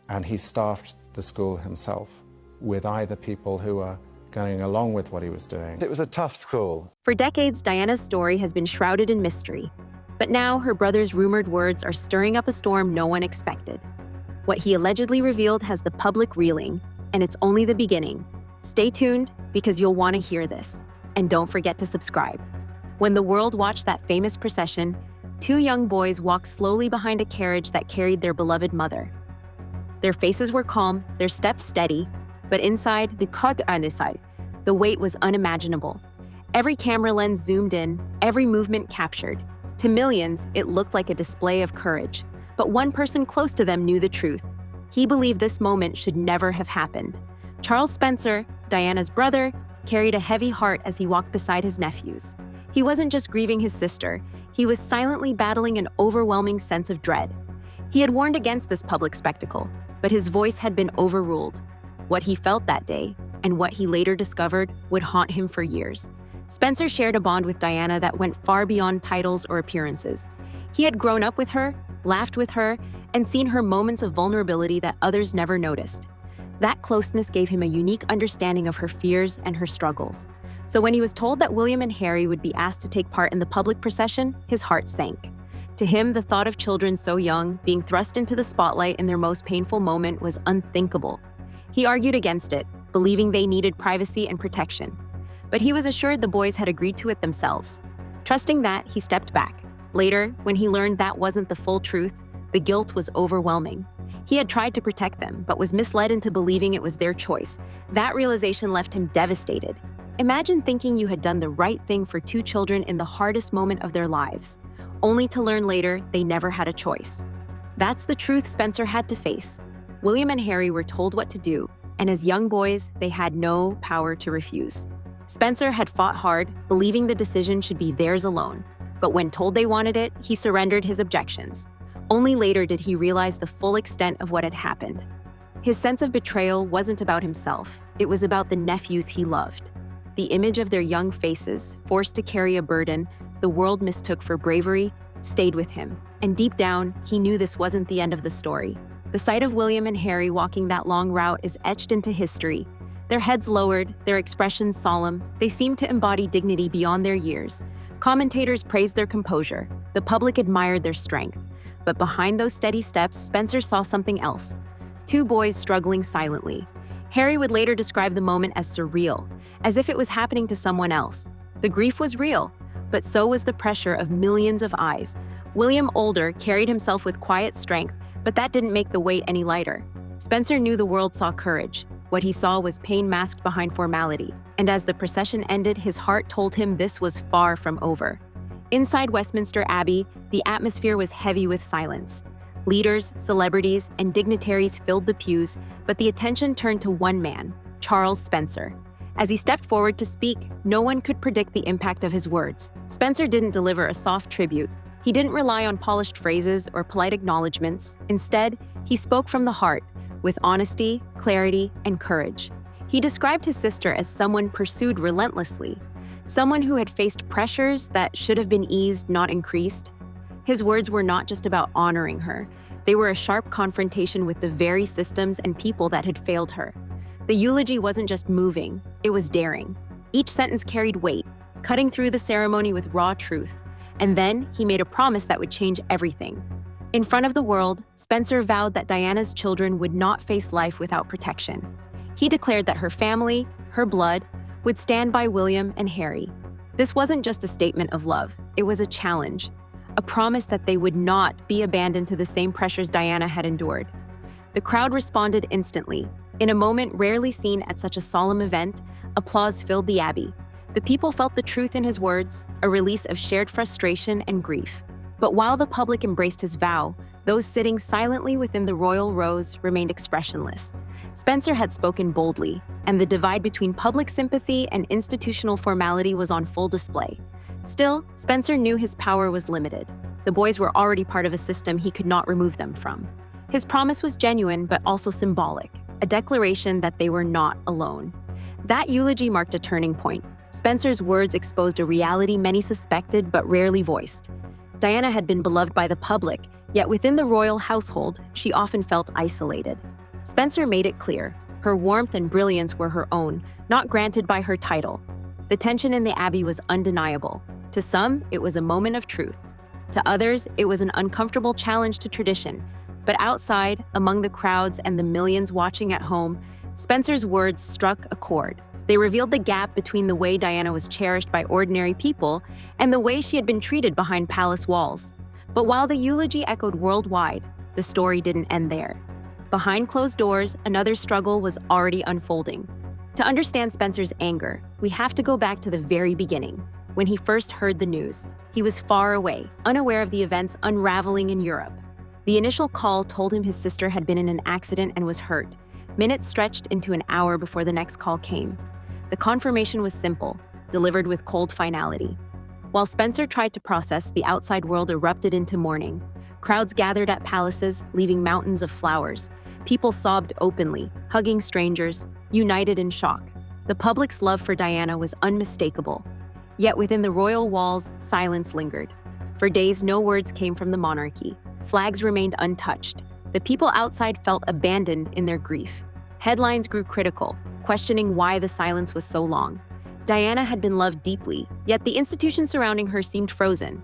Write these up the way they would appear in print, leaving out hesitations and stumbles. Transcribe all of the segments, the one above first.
and he staffed the school himself with either people who were going along with what he was doing. It was a tough school. For decades, Diana's story has been shrouded in mystery. But now her brother's rumored words are stirring up a storm no one expected. What he allegedly revealed has the public reeling, and it's only the beginning. Stay tuned, because you'll want to hear this. And don't forget to subscribe. When the world watched that famous procession, two young boys walked slowly behind a carriage that carried their beloved mother. Their faces were calm, their steps steady, but inside, the weight was unimaginable. Every camera lens zoomed in, every movement captured. To millions, it looked like a display of courage. But one person close to them knew the truth. He believed this moment should never have happened. Charles Spencer, Diana's brother, carried a heavy heart as he walked beside his nephews. He wasn't just grieving his sister, he was silently battling an overwhelming sense of dread. He had warned against this public spectacle, but his voice had been overruled. What he felt that day, and what he later discovered, would haunt him for years. Spencer shared a bond with Diana that went far beyond titles or appearances. He had grown up with her, laughed with her, and seen her moments of vulnerability that others never noticed. That closeness gave him a unique understanding of her fears and her struggles. So when he was told that William and Harry would be asked to take part in the public procession, his heart sank. To him, the thought of children so young being thrust into the spotlight in their most painful moment was unthinkable. He argued against it, believing they needed privacy and protection. But he was assured the boys had agreed to it themselves. Trusting that, he stepped back. Later, when he learned that wasn't the full truth, the guilt was overwhelming. He had tried to protect them, but was misled into believing it was their choice. That realization left him devastated. Imagine thinking you had done the right thing for two children in the hardest moment of their lives, only to learn later they never had a choice. That's the truth Spencer had to face. William and Harry were told what to do, and as young boys, they had no power to refuse. Spencer had fought hard, believing the decision should be theirs alone. But when told they wanted it, he surrendered his objections. Only later did he realize the full extent of what had happened. His sense of betrayal wasn't about himself. It was about the nephews he loved. The image of their young faces, forced to carry a burden the world mistook for bravery, stayed with him. And deep down, he knew this wasn't the end of the story. The sight of William and Harry walking that long route is etched into history. Their heads lowered, their expressions solemn, they seemed to embody dignity beyond their years. Commentators praised their composure. The public admired their strength. But behind those steady steps, Spencer saw something else. Two boys struggling silently. Harry would later describe the moment as surreal, as if it was happening to someone else. The grief was real, but so was the pressure of millions of eyes. William, older, carried himself with quiet strength, but that didn't make the weight any lighter. Spencer knew the world saw courage. What he saw was pain masked behind formality. And as the procession ended, his heart told him this was far from over. Inside Westminster Abbey, the atmosphere was heavy with silence. Leaders, celebrities, and dignitaries filled the pews, but the attention turned to one man, Charles Spencer. As he stepped forward to speak, no one could predict the impact of his words. Spencer didn't deliver a soft tribute. He didn't rely on polished phrases or polite acknowledgments. Instead, he spoke from the heart, with honesty, clarity, and courage. He described his sister as someone pursued relentlessly, someone who had faced pressures that should have been eased, not increased. His words were not just about honoring her. They were a sharp confrontation with the very systems and people that had failed her. The eulogy wasn't just moving, it was daring. Each sentence carried weight, cutting through the ceremony with raw truth. And then he made a promise that would change everything. In front of the world, Spencer vowed that Diana's children would not face life without protection. He declared that her family, her blood, would stand by William and Harry. This wasn't just a statement of love, it was a challenge, a promise that they would not be abandoned to the same pressures Diana had endured. The crowd responded instantly. In a moment rarely seen at such a solemn event, applause filled the Abbey. The people felt the truth in his words, a release of shared frustration and grief. But while the public embraced his vow, those sitting silently within the royal rows remained expressionless. Spencer had spoken boldly, and the divide between public sympathy and institutional formality was on full display. Still, Spencer knew his power was limited. The boys were already part of a system he could not remove them from. His promise was genuine but also symbolic, a declaration that they were not alone. That eulogy marked a turning point. Spencer's words exposed a reality many suspected but rarely voiced. Diana had been beloved by the public, yet within the royal household, she often felt isolated. Spencer made it clear. Her warmth and brilliance were her own, not granted by her title. The tension in the Abbey was undeniable. To some, it was a moment of truth. To others, it was an uncomfortable challenge to tradition. But outside, among the crowds and the millions watching at home, Spencer's words struck a chord. They revealed the gap between the way Diana was cherished by ordinary people and the way she had been treated behind palace walls. But while the eulogy echoed worldwide, the story didn't end there. Behind closed doors, another struggle was already unfolding. To understand Spencer's anger, we have to go back to the very beginning. When he first heard the news, he was far away, unaware of the events unraveling in Europe. The initial call told him his sister had been in an accident and was hurt. Minutes stretched into an hour before the next call came. The confirmation was simple, delivered with cold finality. While Spencer tried to process, the outside world erupted into mourning. Crowds gathered at palaces, leaving mountains of flowers. People sobbed openly, hugging strangers, united in shock. The public's love for Diana was unmistakable. Yet within the royal walls, silence lingered. For days, no words came from the monarchy. Flags remained untouched. The people outside felt abandoned in their grief. Headlines grew critical, questioning why the silence was so long. Diana had been loved deeply, yet the institutions surrounding her seemed frozen.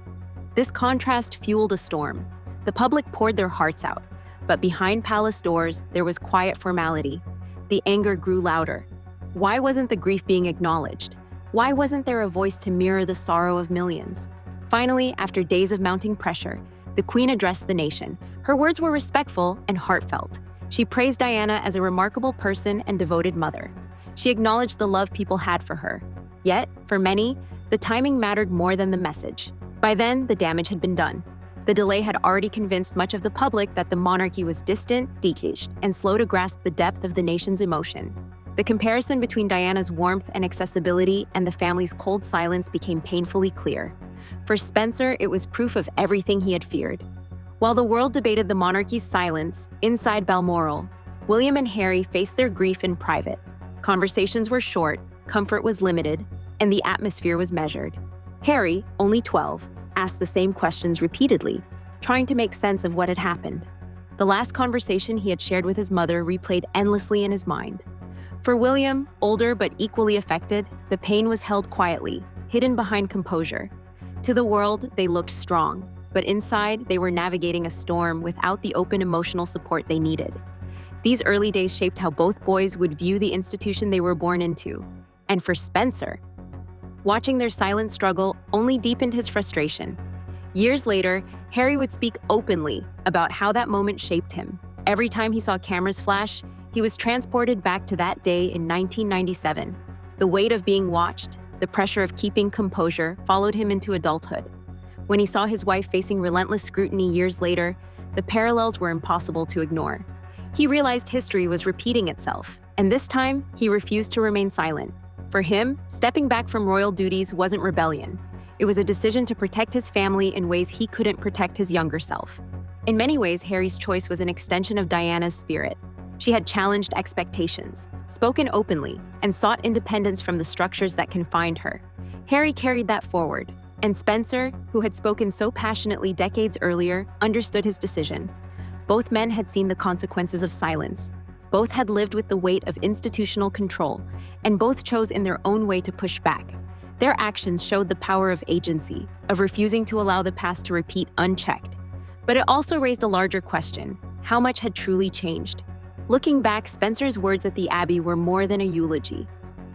This contrast fueled a storm. The public poured their hearts out, but behind palace doors, there was quiet formality. The anger grew louder. Why wasn't the grief being acknowledged? Why wasn't there a voice to mirror the sorrow of millions? Finally, after days of mounting pressure, the Queen addressed the nation. Her words were respectful and heartfelt. She praised Diana as a remarkable person and devoted mother. She acknowledged the love people had for her. Yet, for many, the timing mattered more than the message. By then, the damage had been done. The delay had already convinced much of the public that the monarchy was distant, decaged, and slow to grasp the depth of the nation's emotion. The comparison between Diana's warmth and accessibility and the family's cold silence became painfully clear. For Spencer, it was proof of everything he had feared. While the world debated the monarchy's silence, inside Balmoral, William and Harry faced their grief in private. Conversations were short, comfort was limited, and the atmosphere was measured. Harry, only 12, asked the same questions repeatedly, trying to make sense of what had happened. The last conversation he had shared with his mother replayed endlessly in his mind. For William, older but equally affected, the pain was held quietly, hidden behind composure. To the world, they looked strong, but inside, they were navigating a storm without the open emotional support they needed. These early days shaped how both boys would view the institution they were born into. And for Spencer, watching their silent struggle only deepened his frustration. Years later, Harry would speak openly about how that moment shaped him. Every time he saw cameras flash, he was transported back to that day in 1997. The weight of being watched, the pressure of keeping composure, followed him into adulthood. When he saw his wife facing relentless scrutiny years later, the parallels were impossible to ignore. He realized history was repeating itself, and this time, he refused to remain silent. For him, stepping back from royal duties wasn't rebellion. It was a decision to protect his family in ways he couldn't protect his younger self. In many ways, Harry's choice was an extension of Diana's spirit. She had challenged expectations, spoken openly, and sought independence from the structures that confined her. Harry carried that forward, and Spencer, who had spoken so passionately decades earlier, understood his decision. Both men had seen the consequences of silence. Both had lived with the weight of institutional control, and both chose in their own way to push back. Their actions showed the power of agency, of refusing to allow the past to repeat unchecked. But it also raised a larger question: how much had truly changed? Looking back, Spencer's words at the Abbey were more than a eulogy.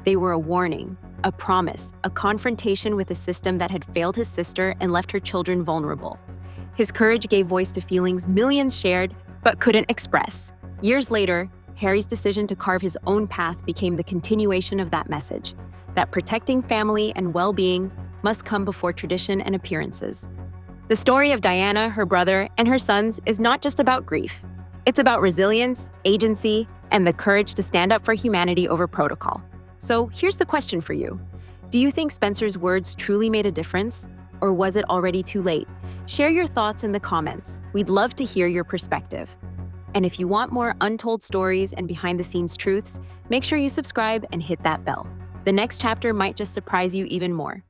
They were a warning, a promise, a confrontation with a system that had failed his sister and left her children vulnerable. His courage gave voice to feelings millions shared but couldn't express. Years later, Harry's decision to carve his own path became the continuation of that message, that protecting family and well-being must come before tradition and appearances. The story of Diana, her brother, and her sons is not just about grief. It's about resilience, agency, and the courage to stand up for humanity over protocol. So here's the question for you. Do you think Spencer's words truly made a difference? Or was it already too late? Share your thoughts in the comments. We'd love to hear your perspective. And if you want more untold stories and behind-the-scenes truths, make sure you subscribe and hit that bell. The next chapter might just surprise you even more.